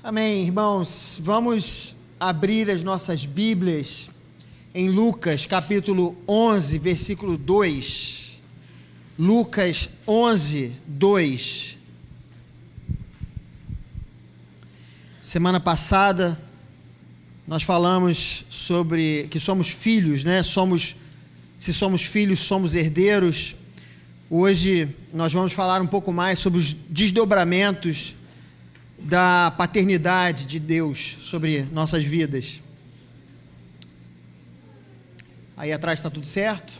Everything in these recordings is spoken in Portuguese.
Amém, irmãos. Vamos abrir as nossas Bíblias em Lucas, capítulo 11, versículo 2. Lucas 11, 2. Semana passada, nós falamos sobre que somos filhos, né? Se somos filhos, somos herdeiros. Hoje, nós vamos falar um pouco mais sobre os desdobramentos da paternidade de Deus sobre nossas vidas. Aí atrás está tudo certo?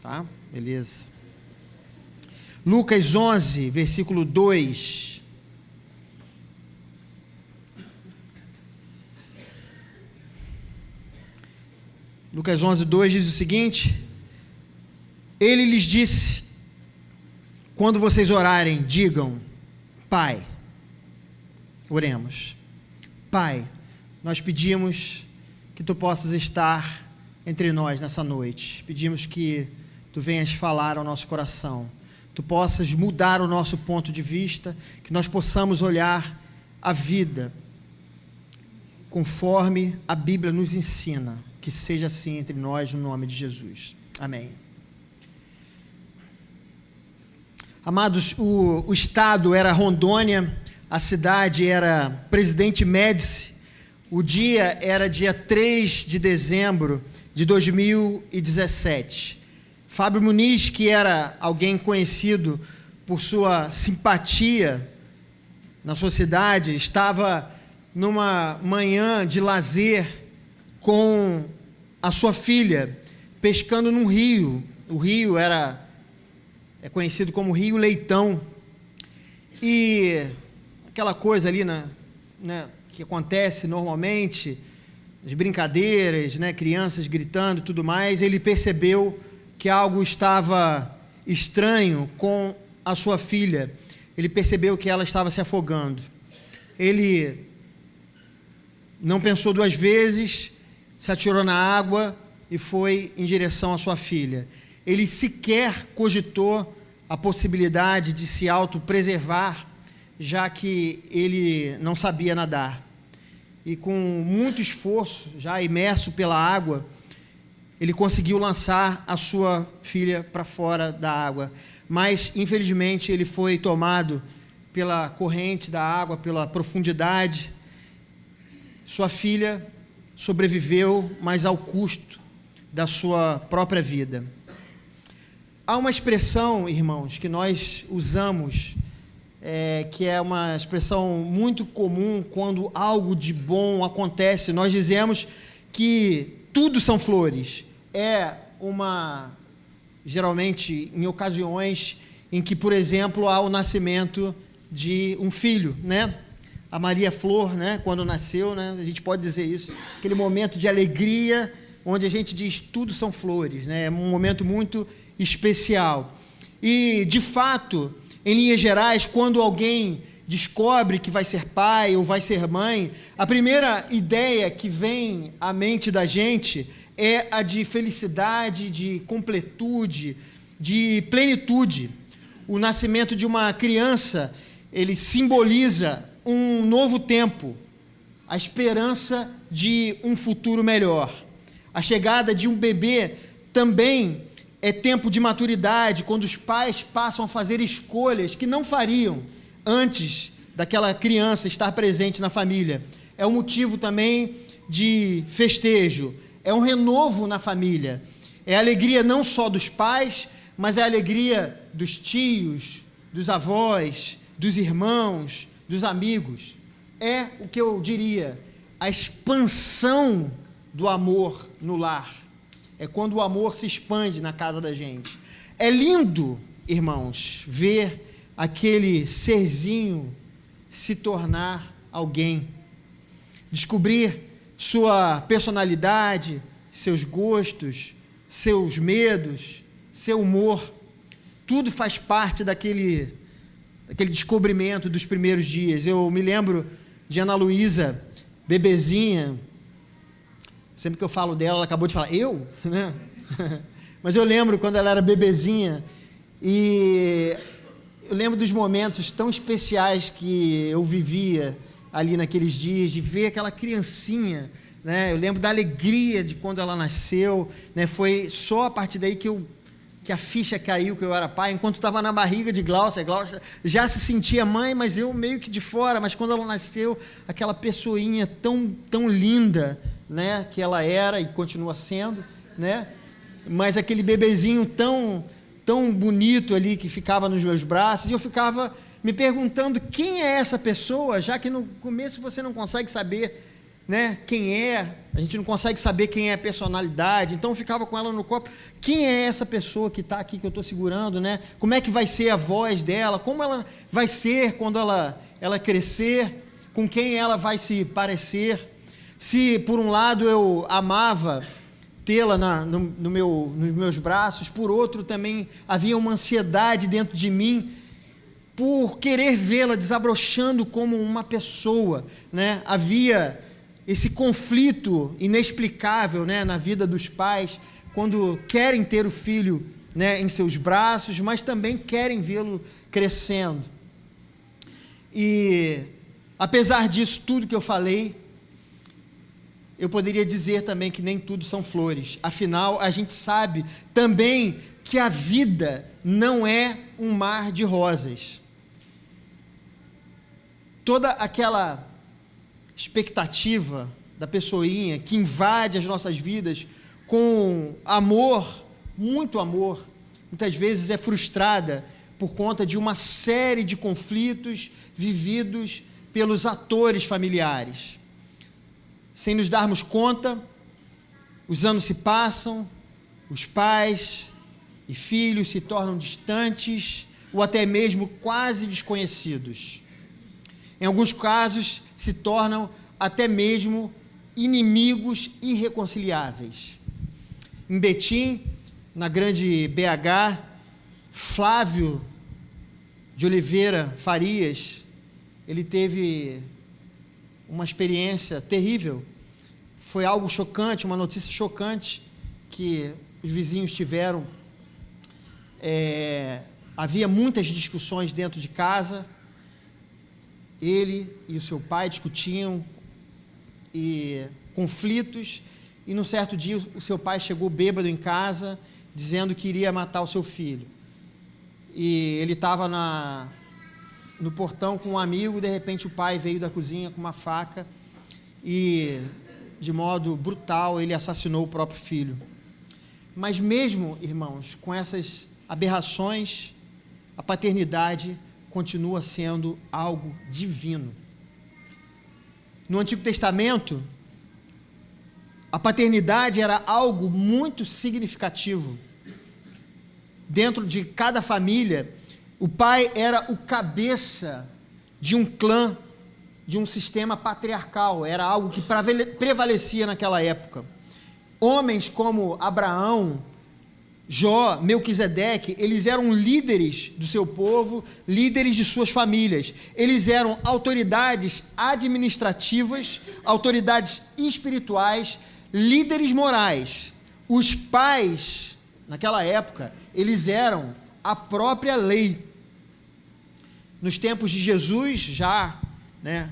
Tá? Beleza. Lucas 11, versículo 2. Lucas 11, 2 diz o seguinte: Ele lhes disse: quando vocês orarem, digam, Pai. Oremos. Pai, nós pedimos que Tu possas estar entre nós nessa noite. Pedimos que Tu venhas falar ao nosso coração. Tu possas mudar o nosso ponto de vista, que nós possamos olhar a vida conforme a Bíblia nos ensina. Que seja assim entre nós, no nome de Jesus. Amém. Amados, o estado era Rondônia, a cidade era Presidente Médici, o dia era dia 3 de dezembro de 2017. Fábio Muniz, que era alguém conhecido por sua simpatia na sua cidade, estava numa manhã de lazer com a sua filha, pescando num rio. O rio é conhecido como Rio Leitão. E aquela coisa ali, que acontece normalmente, as brincadeiras, crianças gritando e tudo mais, ele percebeu que algo estava estranho com a sua filha. Ele percebeu que ela estava se afogando. Ele não pensou duas vezes, se atirou na água e foi em direção à sua filha. Ele sequer cogitou a possibilidade de se autopreservar, já que ele não sabia nadar. E com muito esforço, já imerso pela água, ele conseguiu lançar a sua filha para fora da água. Mas, infelizmente, ele foi tomado pela corrente da água, pela profundidade. Sua filha sobreviveu, mas ao custo da sua própria vida. Há uma expressão, irmãos, que nós usamos, que é uma expressão muito comum quando algo de bom acontece. Nós dizemos que tudo são flores. Geralmente, em ocasiões em que, por exemplo, há o nascimento de um filho, A Maria Flor, quando nasceu, a gente pode dizer isso, aquele momento de alegria, onde a gente diz tudo são flores, É um momento muito especial. E, de fato, em linhas gerais, quando alguém descobre que vai ser pai ou vai ser mãe, a primeira ideia que vem à mente da gente é a de felicidade, de completude, de plenitude. O nascimento de uma criança, ele simboliza um novo tempo, a esperança de um futuro melhor. A chegada de um bebê também é tempo de maturidade, quando os pais passam a fazer escolhas que não fariam antes daquela criança estar presente na família. É um motivo também de festejo, é um renovo na família. É a alegria não só dos pais, mas é a alegria dos tios, dos avós, dos irmãos, dos amigos. É o que eu diria, a expansão do amor no lar. É quando o amor se expande na casa da gente. É lindo, irmãos, ver aquele serzinho se tornar alguém. Descobrir sua personalidade, seus gostos, seus medos, seu humor. Tudo faz parte daquele descobrimento dos primeiros dias. Eu me lembro de Ana Luísa, bebezinha. Sempre que eu falo dela, ela acabou de falar, eu? Mas eu lembro quando ela era bebezinha, e eu lembro dos momentos tão especiais que eu vivia ali naqueles dias, de ver aquela criancinha, né? Eu lembro da alegria de quando ela nasceu, né? Foi só a partir daí que a ficha caiu, que eu era pai. Enquanto estava na barriga de Gláucia já se sentia mãe, mas eu meio que de fora. Mas quando ela nasceu, aquela pessoinha tão linda, né? Que ela era e continua sendo, né? Mas aquele bebezinho tão bonito ali que ficava nos meus braços, e eu ficava me perguntando quem é essa pessoa, já que no começo você não consegue saber, né, quem é, a gente não consegue saber quem é a personalidade. Então eu ficava com ela no copo, quem é essa pessoa que está aqui, que eu estou segurando, né? Como é que vai ser a voz dela, como ela vai ser quando ela crescer, com quem ela vai se parecer. Se por um lado eu amava tê-la nos meus braços, por outro também havia uma ansiedade dentro de mim por querer vê-la desabrochando como uma pessoa, né? Havia esse conflito inexplicável, né, na vida dos pais, quando querem ter o filho, né, em seus braços, mas também querem vê-lo crescendo. E apesar disso tudo que eu falei, eu poderia dizer também que nem tudo são flores. Afinal, a gente sabe também que a vida não é um mar de rosas. Toda aquela expectativa da pessoinha que invade as nossas vidas com amor, muito amor, muitas vezes é frustrada por conta de uma série de conflitos vividos pelos atores familiares. Sem nos darmos conta, os anos se passam, os pais e filhos se tornam distantes ou até mesmo quase desconhecidos. Em alguns casos, se tornam até mesmo inimigos irreconciliáveis. Em Betim, na grande BH, Flávio de Oliveira Farias, ele teve uma experiência terrível. Foi algo chocante, uma notícia chocante que os vizinhos tiveram. Havia muitas discussões dentro de casa. Ele e o seu pai discutiam e conflitos, e num certo dia o seu pai chegou bêbado em casa, dizendo que iria matar o seu filho. E ele estava no portão com um amigo, de repente o pai veio da cozinha com uma faca e, de modo brutal, ele assassinou o próprio filho. Mas mesmo, irmãos, com essas aberrações, a paternidade continua sendo algo divino. No Antigo Testamento, a paternidade era algo muito significativo. Dentro de cada família, o pai era o cabeça de um clã, de um sistema patriarcal. Era algo que prevalecia naquela época. Homens como Abraão, Jó, Melquisedeque, eles eram líderes do seu povo, líderes de suas famílias. Eles eram autoridades administrativas, autoridades espirituais, líderes morais. Os pais, naquela época, eles eram a própria lei. Nos tempos de Jesus, já, né,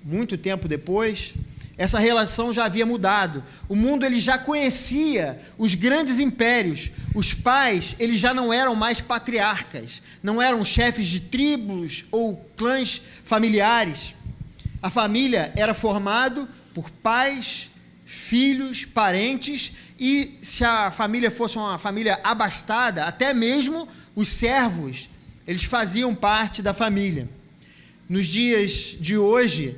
muito tempo depois, essa relação já havia mudado. O mundo ele já conhecia os grandes impérios. Os pais eles já não eram mais patriarcas, não eram chefes de tribos ou clãs familiares. A família era formada por pais, filhos, parentes, e se a família fosse uma família abastada, até mesmo os servos, eles faziam parte da família. Nos dias de hoje,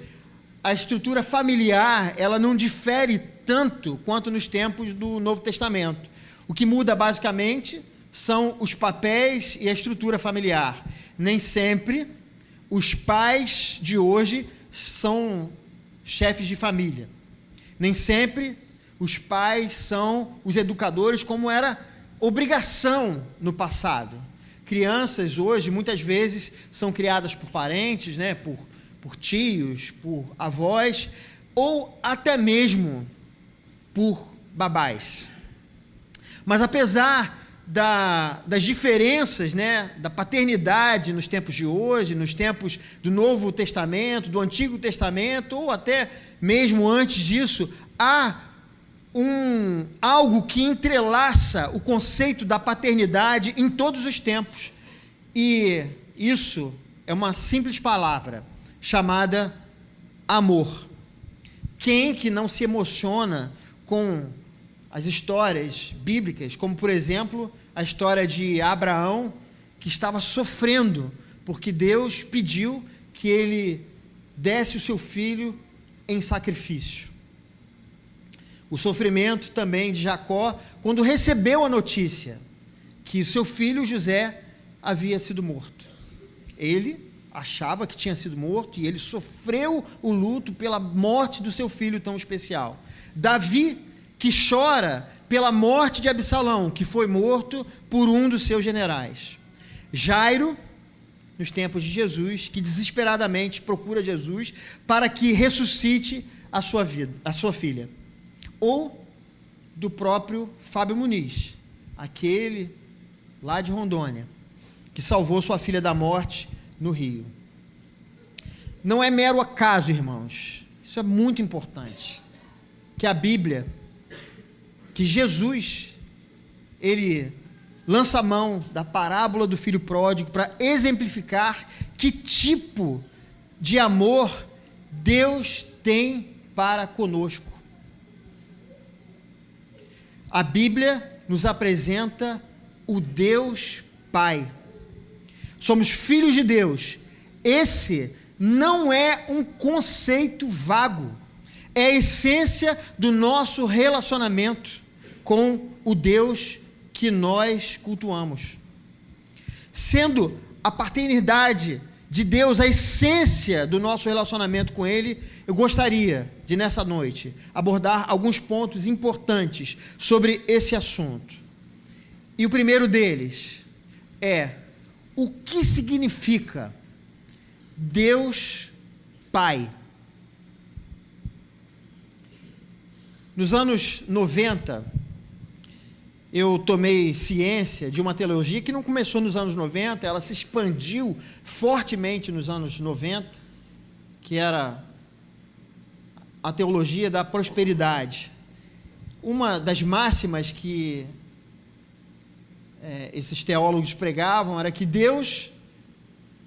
a estrutura familiar, ela não difere tanto quanto nos tempos do Novo Testamento. O que muda, basicamente, são os papéis e a estrutura familiar. Nem sempre os pais de hoje são chefes de família. Nem sempre os pais são os educadores, como era obrigação no passado. Crianças hoje, muitas vezes, são criadas por parentes, né, por tios, por avós, ou até mesmo por babás. Mas apesar das diferenças, né, da paternidade nos tempos de hoje, nos tempos do Novo Testamento, do Antigo Testamento, ou até mesmo antes disso, há algo que entrelaça o conceito da paternidade em todos os tempos. E isso é uma simples palavra chamada amor. Quem que não se emociona com as histórias bíblicas, como, por exemplo, a história de Abraão, que estava sofrendo, porque Deus pediu que ele desse o seu filho em sacrifício. O sofrimento também de Jacó, quando recebeu a notícia que o seu filho José havia sido morto. Ele achava que tinha sido morto e ele sofreu o luto pela morte do seu filho tão especial. Davi, que chora pela morte de Absalão, que foi morto por um dos seus generais. Jairo, nos tempos de Jesus, que desesperadamente procura Jesus para que ressuscite a sua filha. Ou do próprio Fábio Muniz, aquele lá de Rondônia, que salvou sua filha da morte no Rio. Não é mero acaso, irmãos, isso é muito importante, que a Bíblia, que Jesus, ele lança a mão da parábola do filho pródigo para exemplificar que tipo de amor Deus tem para conosco. A Bíblia nos apresenta o Deus Pai. Somos filhos de Deus. Esse não é um conceito vago. É a essência do nosso relacionamento com o Deus que nós cultuamos. Sendo a paternidade de Deus a essência do nosso relacionamento com Ele, eu gostaria de, nessa noite, abordar alguns pontos importantes sobre esse assunto. E o primeiro deles é: o que significa Deus Pai? Nos anos 90, eu tomei ciência de uma teologia que não começou nos anos 90, ela se expandiu fortemente nos anos 90, que era a teologia da prosperidade. Uma das máximas que esses teólogos pregavam era que Deus,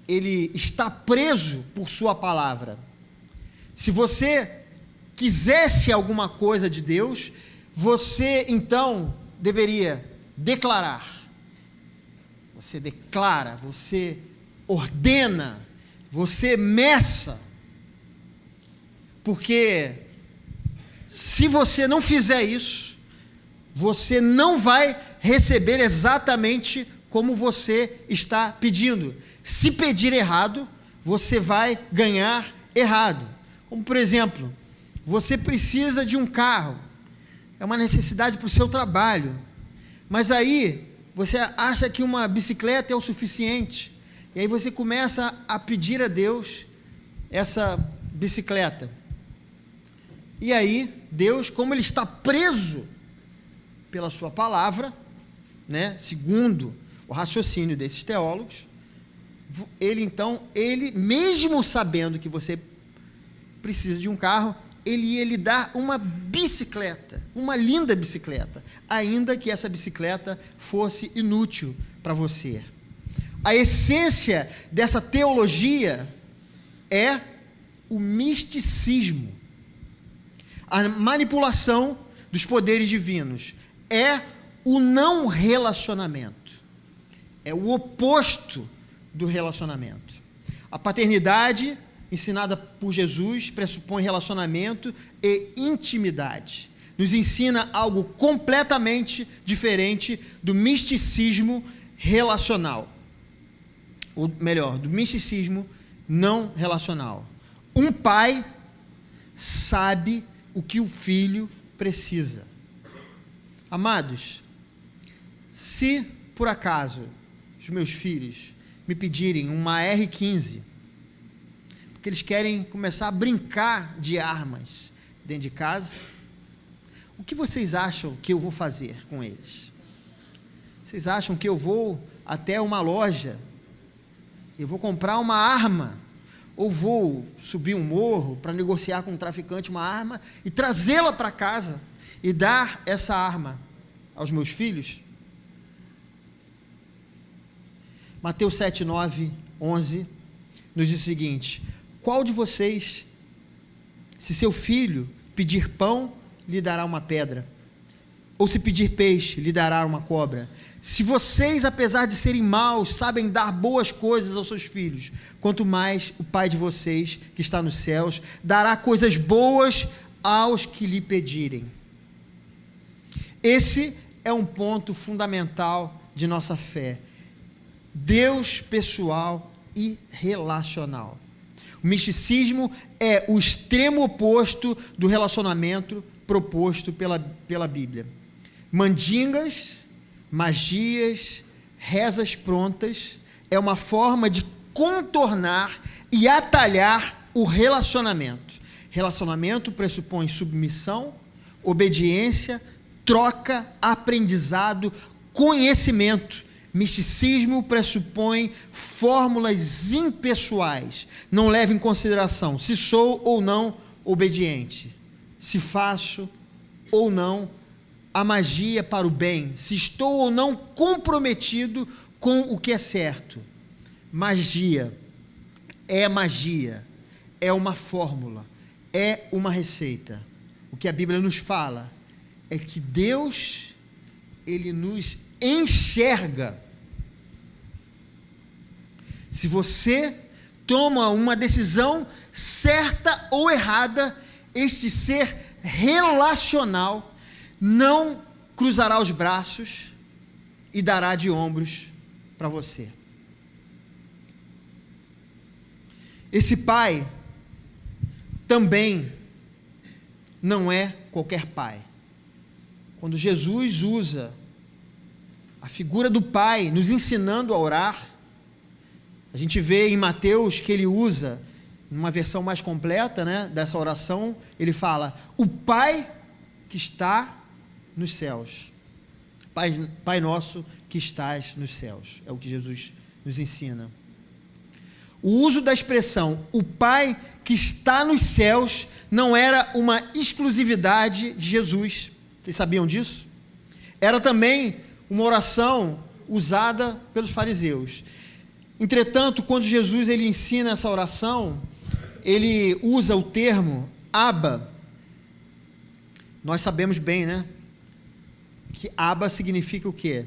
ele está preso por sua palavra. Se você quisesse alguma coisa de Deus, você então deveria declarar. Você declara, você ordena, você meça. Porque se você não fizer isso, você não vai receber exatamente como você está pedindo. Se pedir errado, você vai ganhar errado. Como, por exemplo, você precisa de um carro, é uma necessidade para o seu trabalho, mas aí você acha que uma bicicleta é o suficiente, e aí você começa a pedir a Deus essa bicicleta. E aí, Deus, como Ele está preso pela sua palavra, né, segundo o raciocínio desses teólogos, ele mesmo sabendo que você precisa de um carro, ele ia lhe dar uma bicicleta, uma linda bicicleta, ainda que essa bicicleta fosse inútil para você. A essência dessa teologia é o misticismo, a manipulação dos poderes divinos, é o não relacionamento, é o oposto do relacionamento. A paternidade ensinada por Jesus pressupõe relacionamento e intimidade. Nos ensina algo completamente diferente do misticismo relacional. Ou melhor, do misticismo não relacional. Um pai sabe o que o filho precisa. Amados, se por acaso os meus filhos me pedirem uma R15, porque eles querem começar a brincar de armas dentro de casa, o que vocês acham que eu vou fazer com eles? Vocês acham que eu vou até uma loja, eu vou comprar uma arma, ou vou subir um morro para negociar com um traficante uma arma e trazê-la para casa e dar essa arma aos meus filhos? Mateus 7, 9, 11 nos diz o seguinte: qual de vocês, se seu filho pedir pão, lhe dará uma pedra? Ou se pedir peixe, lhe dará uma cobra? Se vocês, apesar de serem maus, sabem dar boas coisas aos seus filhos, quanto mais o Pai de vocês, que está nos céus, dará coisas boas aos que lhe pedirem. Esse é um ponto fundamental de nossa fé. Deus pessoal e relacional. O misticismo é o extremo oposto do relacionamento proposto pela Bíblia. Mandingas, magias, rezas prontas é uma forma de contornar e atalhar o relacionamento. Relacionamento pressupõe submissão, obediência, troca, aprendizado, conhecimento. Misticismo pressupõe fórmulas impessoais. Não leva em consideração se sou ou não obediente, se faço ou não a magia para o bem, se estou ou não comprometido com o que é certo. Magia, é uma fórmula, é uma receita. O que a Bíblia nos fala é que Deus, Ele nos enxerga. Se você toma uma decisão certa ou errada, este ser relacional não cruzará os braços e dará de ombros para você. Esse pai também não é qualquer pai. Quando Jesus usa a figura do pai nos ensinando a orar, a gente vê em Mateus que ele usa, numa versão mais completa, né, dessa oração, ele fala: o Pai que está nos céus. Pai nosso que estás nos céus. É o que Jesus nos ensina. O uso da expressão o Pai que está nos céus não era uma exclusividade de Jesus. Vocês sabiam disso? Era também uma oração usada pelos fariseus. Entretanto, quando Jesus ele ensina essa oração, ele usa o termo Abba. Nós sabemos bem, né? Que Abba significa o quê?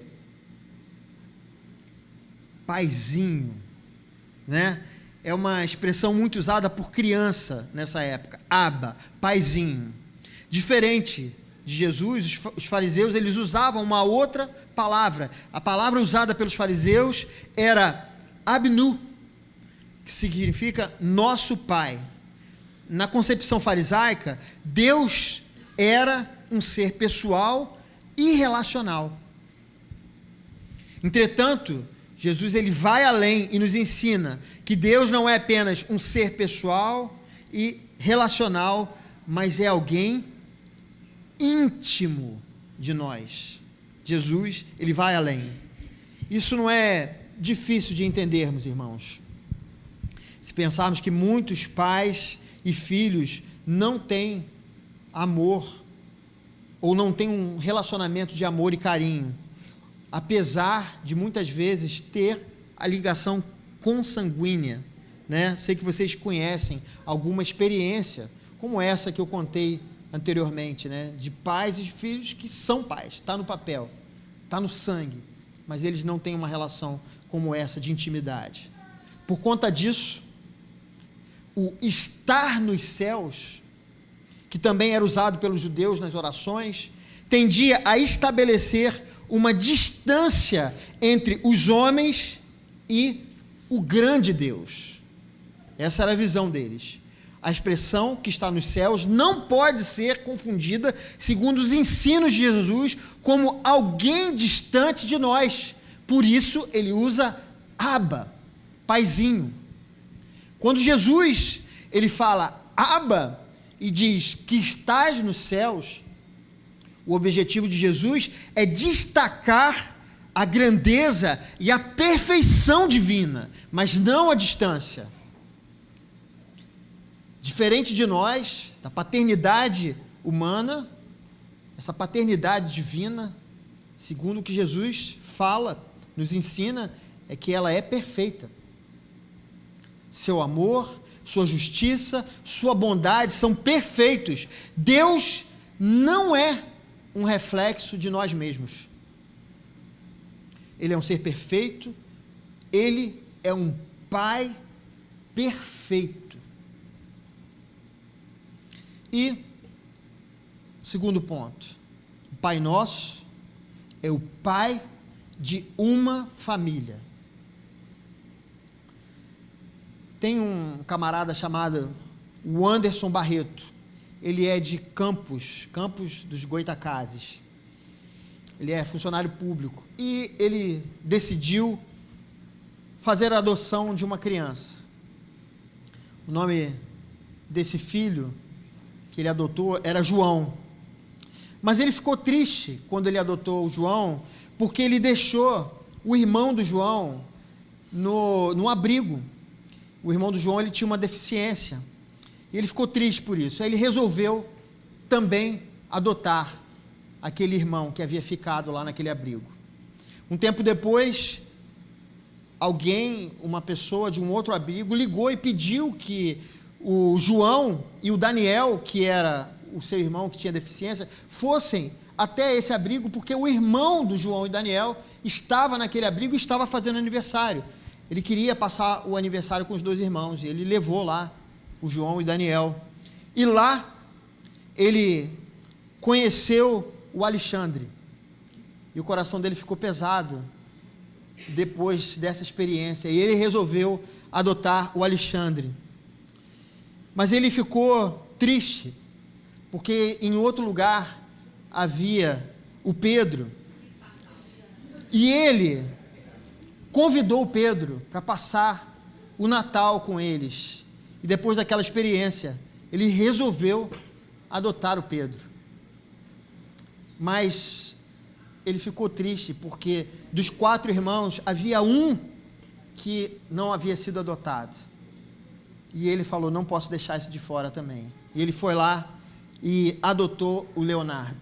Paizinho, né? É uma expressão muito usada por criança nessa época. Abba, paizinho. Diferente de Jesus, os fariseus eles usavam uma outra palavra. A palavra usada pelos fariseus era Abnu, que significa nosso pai. Na concepção farisaica, Deus era um ser pessoal e relacional. Entretanto, Jesus ele vai além e nos ensina que Deus não é apenas um ser pessoal e relacional, mas é alguém íntimo de nós. Jesus, ele vai além. Isso não é difícil de entendermos, irmãos. Se pensarmos que muitos pais e filhos não têm amor, ou não têm um relacionamento de amor e carinho, apesar de muitas vezes ter a ligação consanguínea, né? Sei que vocês conhecem alguma experiência como essa que eu contei anteriormente, né? De pais e filhos que são pais, está no papel, está no sangue, mas eles não têm uma relação como essa de intimidade. Por conta disso, o estar nos céus, que também era usado pelos judeus nas orações, tendia a estabelecer uma distância entre os homens e o grande Deus. Essa era a visão deles. A expressão que está nos céus não pode ser confundida, segundo os ensinos de Jesus, como alguém distante de nós. Por isso ele usa Abba, paizinho. Quando Jesus ele fala Abba e diz que estás nos céus, o objetivo de Jesus é destacar a grandeza e a perfeição divina, mas não a distância. Diferente de nós, da paternidade humana, essa paternidade divina, segundo o que Jesus fala, nos ensina, é que ela é perfeita. Seu amor, sua justiça, sua bondade são perfeitos. Deus não é um reflexo de nós mesmos. Ele é um ser perfeito, ele é um Pai perfeito. E, segundo ponto, o Pai Nosso é o Pai de uma família. Tem um camarada chamado Anderson Barreto, ele é de Campos dos Goitacazes. Ele é funcionário público e ele decidiu fazer a adoção de uma criança. O nome desse filho que ele adotou era João. Mas ele ficou triste quando ele adotou o João, porque ele deixou o irmão do João no abrigo. O irmão do João ele tinha uma deficiência e ele ficou triste por isso. Aí ele resolveu também adotar aquele irmão que havia ficado lá naquele abrigo. Um tempo depois, uma pessoa de um outro abrigo, ligou e pediu que o João e o Daniel, que era o seu irmão que tinha deficiência, fossem até esse abrigo, porque o irmão do João e Daniel estava naquele abrigo e estava fazendo aniversário. Ele queria passar o aniversário com os dois irmãos, e ele levou lá o João e Daniel. E lá, ele conheceu o Alexandre, e o coração dele ficou pesado depois dessa experiência, e ele resolveu adotar o Alexandre. Mas ele ficou triste, porque em outro lugar havia o Pedro, e ele convidou o Pedro para passar o Natal com eles, e depois daquela experiência, ele resolveu adotar o Pedro. Mas ele ficou triste, porque dos 4 irmãos, havia um que não havia sido adotado. E ele falou, não posso deixar esse de fora também. E ele foi lá e adotou o Leonardo.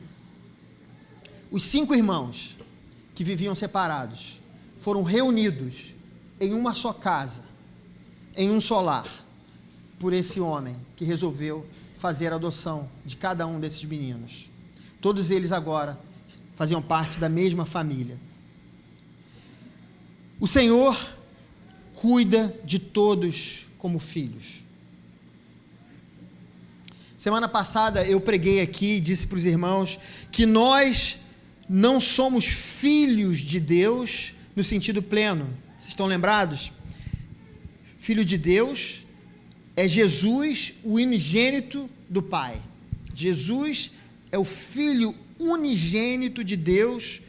Os 5 irmãos, que viviam separados, foram reunidos em uma só casa, em um só lar, por esse homem que resolveu fazer a adoção de cada um desses meninos. Todos eles agora faziam parte da mesma família. O Senhor cuida de todos como filhos. Semana passada eu preguei aqui e disse para os irmãos que nós não somos filhos de Deus no sentido pleno. Vocês estão lembrados? Filho de Deus é Jesus, o unigênito do Pai. Jesus é o Filho unigênito de Deus,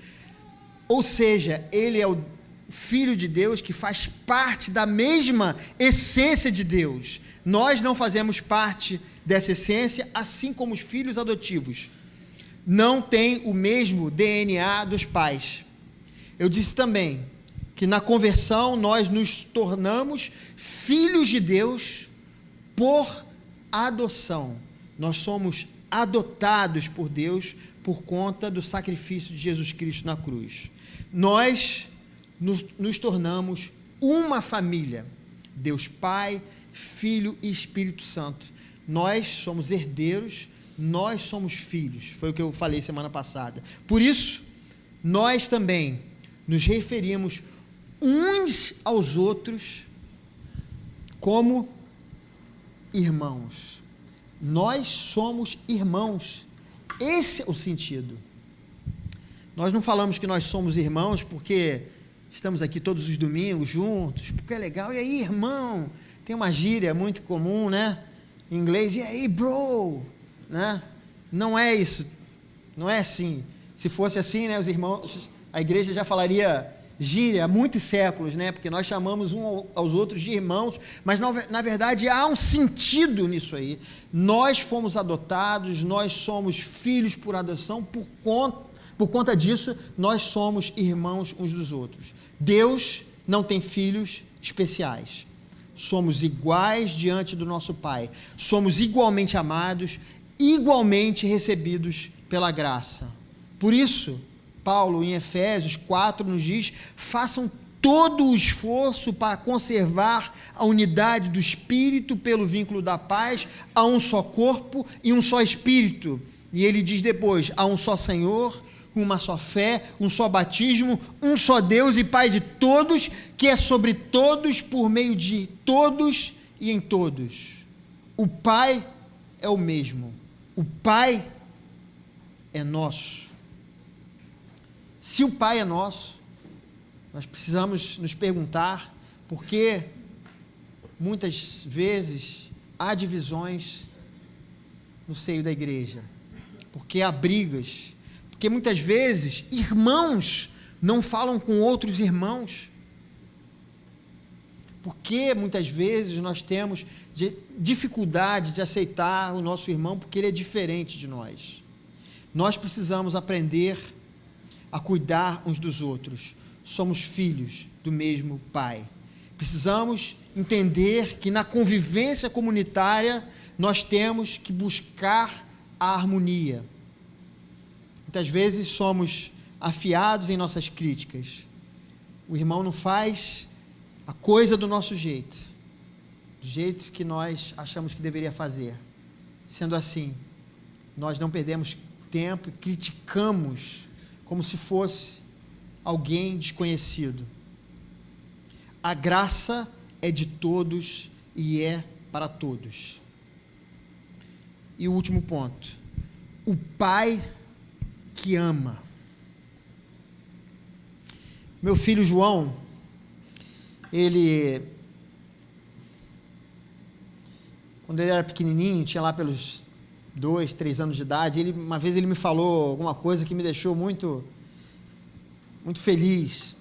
ou seja, ele é o Filho de Deus que faz parte da mesma essência de Deus. Nós não fazemos parte dessa essência, assim como os filhos adotivos não têm o mesmo DNA dos pais. Eu disse também que na conversão nós nos tornamos filhos de Deus por adoção. Nós somos adotados por Deus por conta do sacrifício de Jesus Cristo na cruz. Nós nos tornamos uma família, Deus Pai, Filho e Espírito Santo. Nós somos herdeiros, nós somos filhos, foi o que eu falei semana passada. Por isso, nós também nos referimos uns aos outros como irmãos. Nós somos irmãos, esse é o sentido. Nós não falamos que nós somos irmãos porque estamos aqui todos os domingos juntos, porque é legal, e aí, irmão? Tem uma gíria muito comum, né? Em inglês, e aí, bro? Né? Não é isso, não é assim. Se fosse assim, né, os irmãos, a igreja já falaria gíria há muitos séculos, né? Porque nós chamamos uns aos outros de irmãos, mas na verdade há um sentido nisso aí. Nós fomos adotados, nós somos filhos por adoção Por conta disso, nós somos irmãos uns dos outros. Deus não tem filhos especiais. Somos iguais diante do nosso Pai. Somos igualmente amados, igualmente recebidos pela graça. Por isso, Paulo, em Efésios 4, nos diz: façam todo o esforço para conservar a unidade do Espírito pelo vínculo da paz, há um só corpo e um só Espírito. E ele diz depois: há um só Senhor, uma só fé, um só batismo, um só Deus e Pai de todos, que é sobre todos, por meio de todos e em todos. O Pai é o mesmo. O Pai é nosso. Se o Pai é nosso, nós precisamos nos perguntar por que muitas vezes há divisões no seio da igreja, porque há brigas, porque muitas vezes irmãos não falam com outros irmãos, porque muitas vezes nós temos dificuldade de aceitar o nosso irmão porque ele é diferente de nós. Nós precisamos aprender a cuidar uns dos outros. Somos filhos do mesmo Pai. Precisamos entender que na convivência comunitária nós temos que buscar a harmonia. Muitas vezes somos afiados em nossas críticas. O irmão não faz a coisa do nosso jeito, do jeito que nós achamos que deveria fazer. Sendo assim, nós não perdemos tempo e criticamos como se fosse alguém desconhecido. A graça é de todos e é para todos. E o último ponto: o Pai que ama. Meu filho João, quando ele era pequenininho, tinha lá pelos 2, 3 anos de idade, uma vez ele me falou alguma coisa que me deixou muito feliz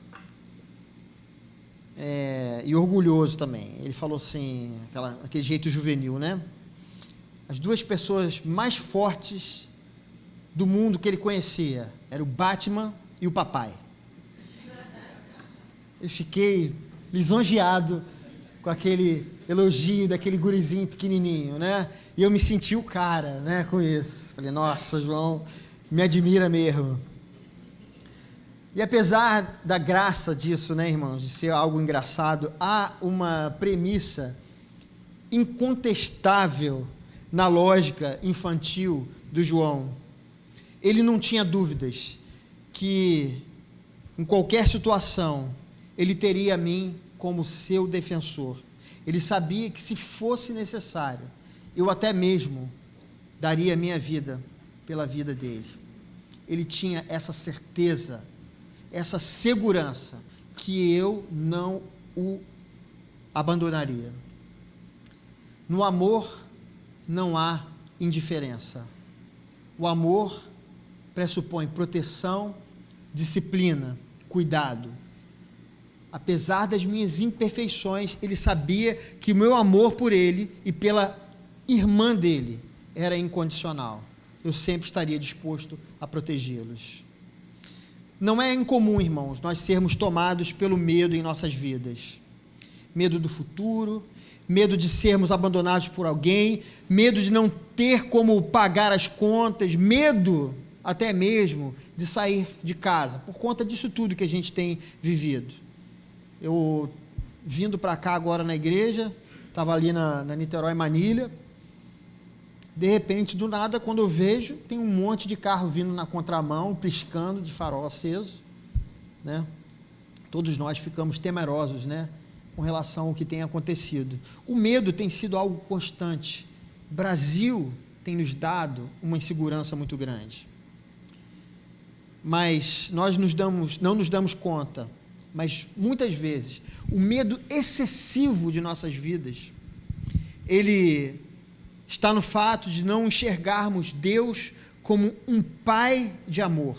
e orgulhoso também. Ele falou assim, aquele jeito juvenil, né? As duas pessoas mais fortes do mundo que ele conhecia eram o Batman e o papai. Eu fiquei lisonjeado com aquele elogio daquele gurizinho pequenininho, né? E eu me senti o cara, né, com isso. Falei: nossa, João, me admira mesmo. E apesar da graça disso, né, irmãos, de ser algo engraçado, há uma premissa incontestável na lógica infantil do João. Ele não tinha dúvidas que, em qualquer situação, ele teria a mim como seu defensor. Ele sabia que, se fosse necessário, eu até mesmo daria a minha vida pela vida dele. Ele tinha essa certeza, essa segurança, que eu não o abandonaria. No amor não há indiferença. O amor pressupõe proteção, disciplina, cuidado. Apesar das minhas imperfeições, ele sabia que o meu amor por ele e pela irmã dele era incondicional. Eu sempre estaria disposto a protegê-los. Não é incomum, irmãos, nós sermos tomados pelo medo em nossas vidas. Medo do futuro, medo de sermos abandonados por alguém, medo de não ter como pagar as contas, medo até mesmo de sair de casa, por conta disso tudo que a gente tem vivido. Eu, vindo para cá agora na igreja, estava ali na Niterói Manilha, de repente, do nada, quando eu vejo, tem um monte de carro vindo na contramão, piscando de farol aceso, né? Todos nós ficamos temerosos, né, com relação ao que tem acontecido. O medo tem sido algo constante. O Brasil tem nos dado uma insegurança muito grande. Mas nós não nos damos conta, mas muitas vezes o medo excessivo de nossas vidas, ele está no fato de não enxergarmos Deus como um Pai de amor.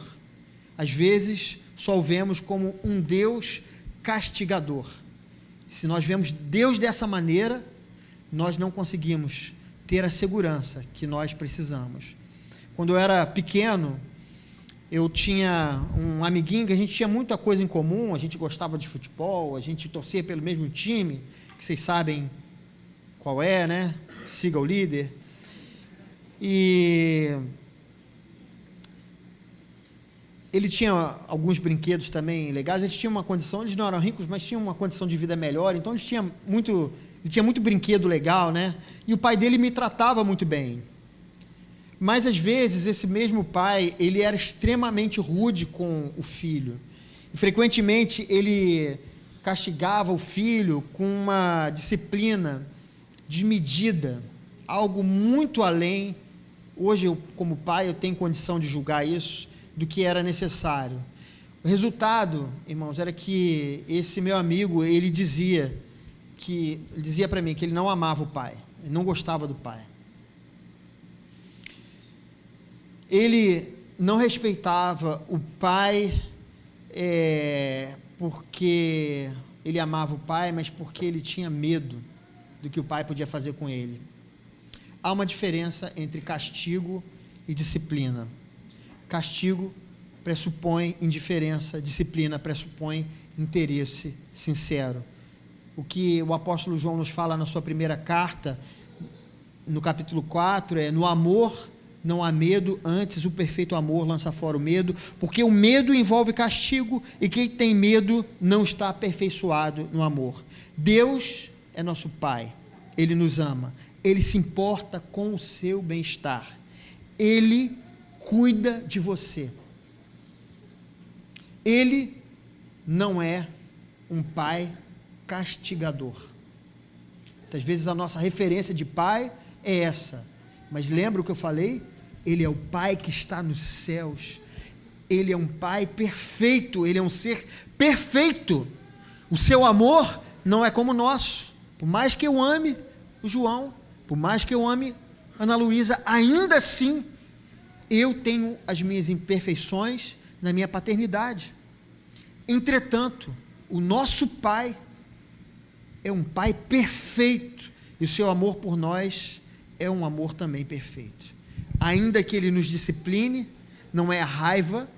Às vezes só o vemos como um Deus castigador. Se nós vemos Deus dessa maneira, nós não conseguimos ter a segurança que nós precisamos. Quando eu era pequeno, eu tinha um amiguinho que a gente tinha muita coisa em comum, a gente gostava de futebol, a gente torcia pelo mesmo time, que vocês sabem qual é, né? Siga o líder. E ele tinha alguns brinquedos também legais, eles tinham uma condição, eles não eram ricos, mas tinham uma condição de vida melhor, então ele tinha muito brinquedo legal, né? E o pai dele me tratava muito bem. Mas, às vezes, esse mesmo pai, ele era extremamente rude com o filho. E, frequentemente, ele castigava o filho com uma disciplina desmedida, algo muito além. Hoje, eu, como pai, eu tenho condição de julgar isso, do que era necessário. O resultado, irmãos, era que esse meu amigo, ele dizia para mim que ele não amava o pai, ele não gostava do pai. Ele não respeitava o pai porque ele amava o pai, mas porque ele tinha medo do que o pai podia fazer com ele. Há uma diferença entre castigo e disciplina. Castigo pressupõe indiferença, disciplina pressupõe interesse sincero. O que o apóstolo João nos fala na sua primeira carta, no capítulo 4, é: no amor não há medo, antes o perfeito amor lança fora o medo, porque o medo envolve castigo, e quem tem medo não está aperfeiçoado no amor. Deus é nosso Pai, Ele nos ama, Ele se importa com o seu bem-estar, Ele cuida de você. Ele não é um pai castigador. Muitas vezes a nossa referência de pai é essa, mas lembra o que eu falei? Ele é o pai que está nos céus, ele é um pai perfeito, ele é um ser perfeito. O seu amor não é como o nosso. Por mais que eu ame o João, por mais que eu ame Ana Luísa, ainda assim eu tenho as minhas imperfeições na minha paternidade. Entretanto, o nosso pai é um pai perfeito, e o seu amor por nós é um amor também perfeito. Ainda que ele nos discipline, não é a raiva,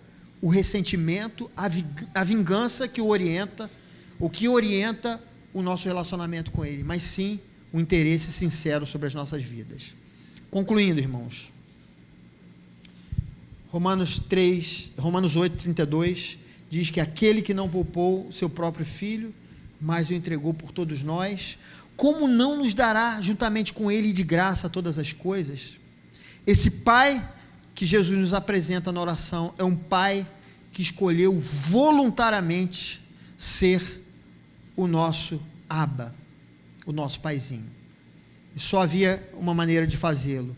o ressentimento, a vingança que o orienta, o que orienta o nosso relacionamento com ele, mas sim um interesse sincero sobre as nossas vidas. Concluindo, irmãos, Romanos 8:32 diz que aquele que não poupou o seu próprio filho, mas o entregou por todos nós, como não nos dará juntamente com ele de graça todas as coisas? Esse pai que Jesus nos apresenta na oração é um pai que escolheu voluntariamente ser o nosso Abba, o nosso paizinho. E só havia uma maneira de fazê-lo: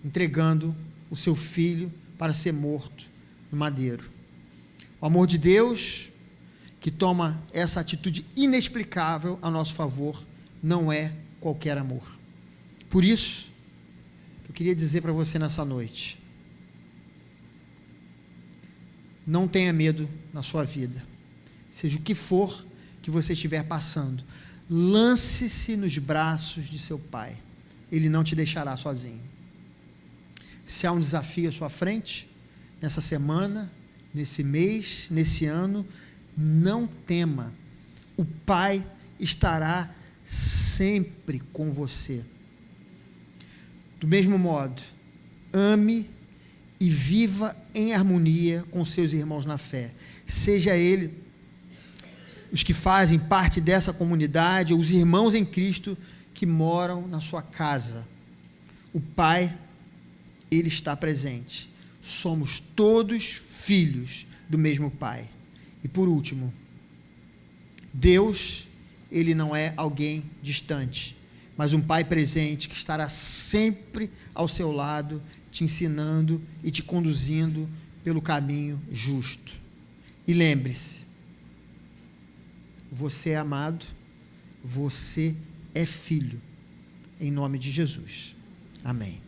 entregando o seu filho para ser morto no madeiro. O amor de Deus, que toma essa atitude inexplicável a nosso favor, não é qualquer amor. Por isso, eu queria dizer para você nessa noite: não tenha medo na sua vida, seja o que for que você estiver passando, lance-se nos braços de seu Pai, Ele não te deixará sozinho. Se há um desafio à sua frente, nessa semana, nesse mês, nesse ano, não tema, o Pai estará sempre com você. Do mesmo modo, ame e viva em harmonia com seus irmãos na fé, seja ele os que fazem parte dessa comunidade, ou os irmãos em Cristo que moram na sua casa. O Pai, Ele está presente. Somos todos filhos do mesmo Pai. E por último, Deus, Ele não é alguém distante, mas um Pai presente que estará sempre ao seu lado, te ensinando e te conduzindo pelo caminho justo. E lembre-se, você é amado, você é filho, em nome de Jesus. Amém.